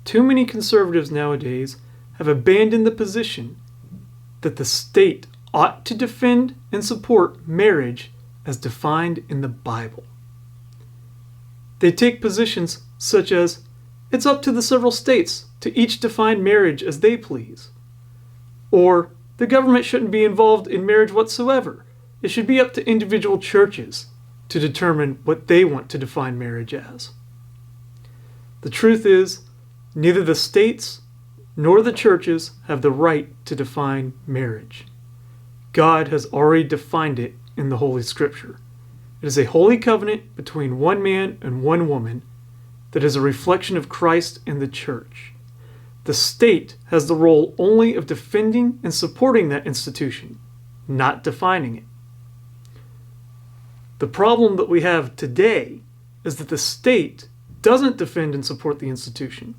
too many conservatives nowadays have abandoned the position that the state ought to defend and support marriage as defined in the Bible. They take positions such as, it's up to the several states to each define marriage as they please. Or, the government shouldn't be involved in marriage whatsoever. It should be up to individual churches to determine what they want to define marriage as. The truth is, neither the states nor the churches have the right to define marriage. God has already defined it in the Holy Scripture. It is a holy covenant between one man and one woman that is a reflection of Christ and the church. The state has the role only of defending and supporting that institution, not defining it. The problem that we have today is that the state doesn't defend and support the institution.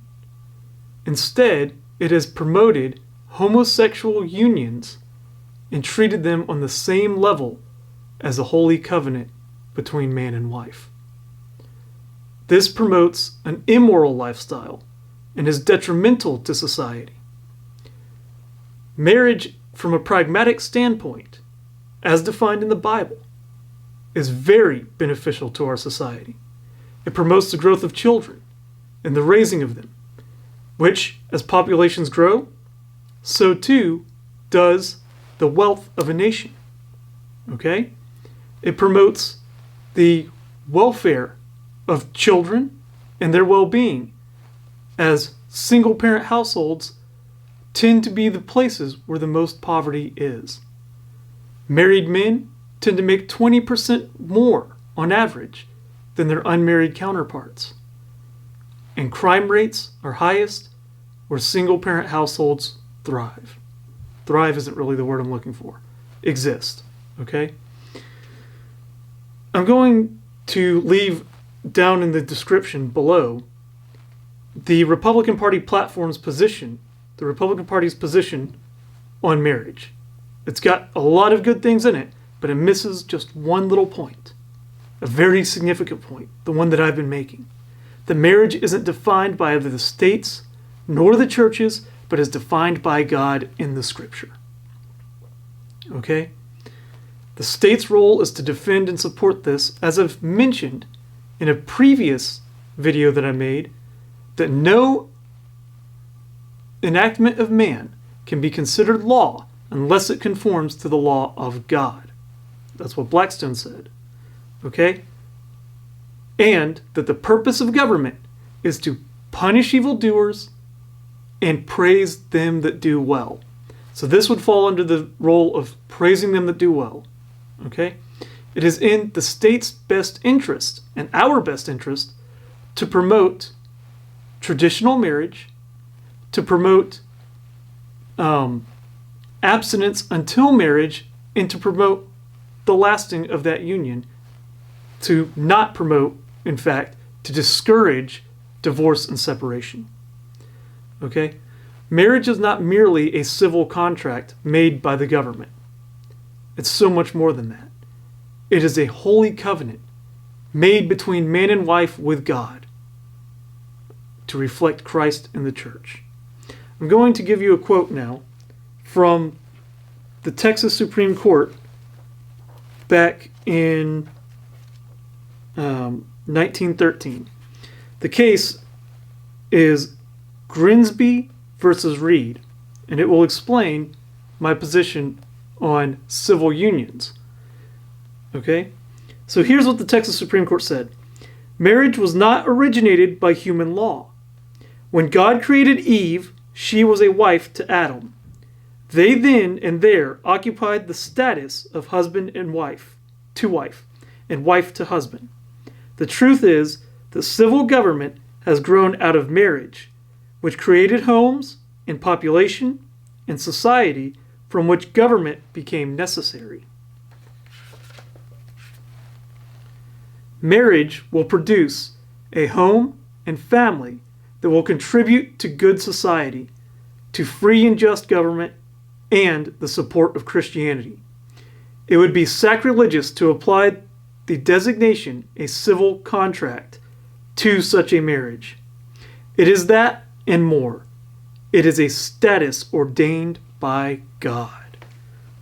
Instead, it has promoted homosexual unions and treated them on the same level as a holy covenant between man and wife. This promotes an immoral lifestyle and is detrimental to society. Marriage, from a pragmatic standpoint, as defined in the Bible, is very beneficial to our society. It promotes the growth of children and the raising of them, which, as populations grow, so too does the wealth of a nation. Okay? It promotes the welfare of children and their well-being, as single-parent households tend to be the places where the most poverty is. Married men tend to make 20% more on average than their unmarried counterparts. And crime rates are highest where single-parent households thrive. Thrive isn't really the word I'm looking for. Exist. Okay? I'm going to leave down in the description below the Republican Party platform's position, the Republican Party's position on marriage. It's got a lot of good things in it, but it misses just one little point, a very significant point, the one that I've been making. That marriage isn't defined by either the states nor the churches, but is defined by God in the Scripture. Okay? The state's role is to defend and support this, as I've mentioned in a previous video that I made, that no enactment of man can be considered law unless it conforms to the law of God. That's what Blackstone said. Okay? And that the purpose of government is to punish evildoers and praise them that do well. So this would fall under the role of praising them that do well. Okay? It is in the state's best interest and our best interest to promote traditional marriage, to promote abstinence until marriage, and to promote the lasting of that union, to not promote, in fact, to discourage divorce and separation. Okay? Marriage is not merely a civil contract made by the government. It's so much more than that. It is a holy covenant made between man and wife with God to reflect Christ in the church. I'm going to give you a quote now from the Texas Supreme Court back in 1913. The case is Grinsby versus Reed, and it will explain my position on civil unions. Okay? So here's what the Texas Supreme Court said. Marriage was not originated by human law. When God created Eve, she was a wife to Adam. They then and there occupied the status of husband and wife to wife, and wife to husband. The truth is that civil government has grown out of marriage, which created homes and population and society from which government became necessary. Marriage will produce a home and family that will contribute to good society, to free and just government, and the support of Christianity. It would be sacrilegious to apply the designation a civil contract to such a marriage. It is that and more. It is a status ordained by God.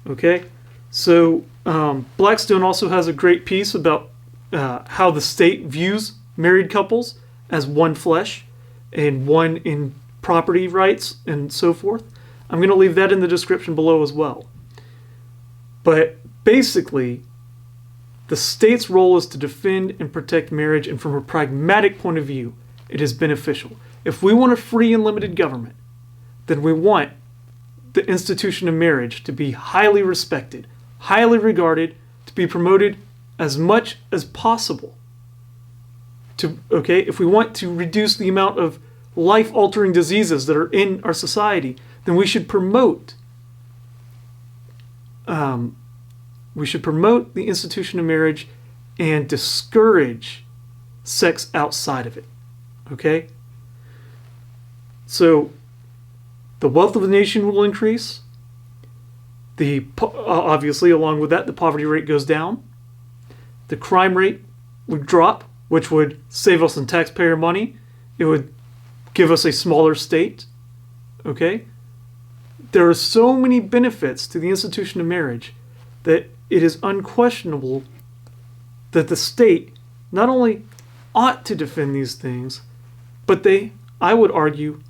Okay? So Blackstone also has a great piece about how the state views married couples as one flesh and one in property rights and so forth. I'm going to leave that in the description below as well. But basically, the state's role is to defend and protect marriage, and from a pragmatic point of view, it is beneficial. If we want a free and limited government, then we want the institution of marriage to be highly respected, highly regarded, to be promoted as much as possible. If we want to reduce the amount of life-altering diseases that are in our society, then we should promote the institution of marriage and discourage sex outside of it. Okay? So, the wealth of the nation will increase. Obviously, along with that, the poverty rate goes down. The crime rate would drop, which would save us in taxpayer money. It would give us a smaller state. Okay? There are so many benefits to the institution of marriage that it is unquestionable that the state not only ought to defend these things, but they, I would argue,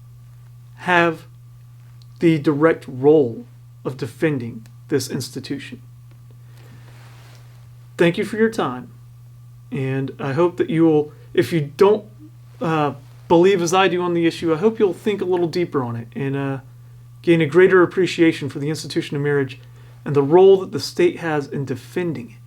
have the direct role of defending this institution. Thank you for your time, and I hope that you will, if you don't believe as I do on the issue, I hope you'll think a little deeper on it and gain a greater appreciation for the institution of marriage and the role that the state has in defending it.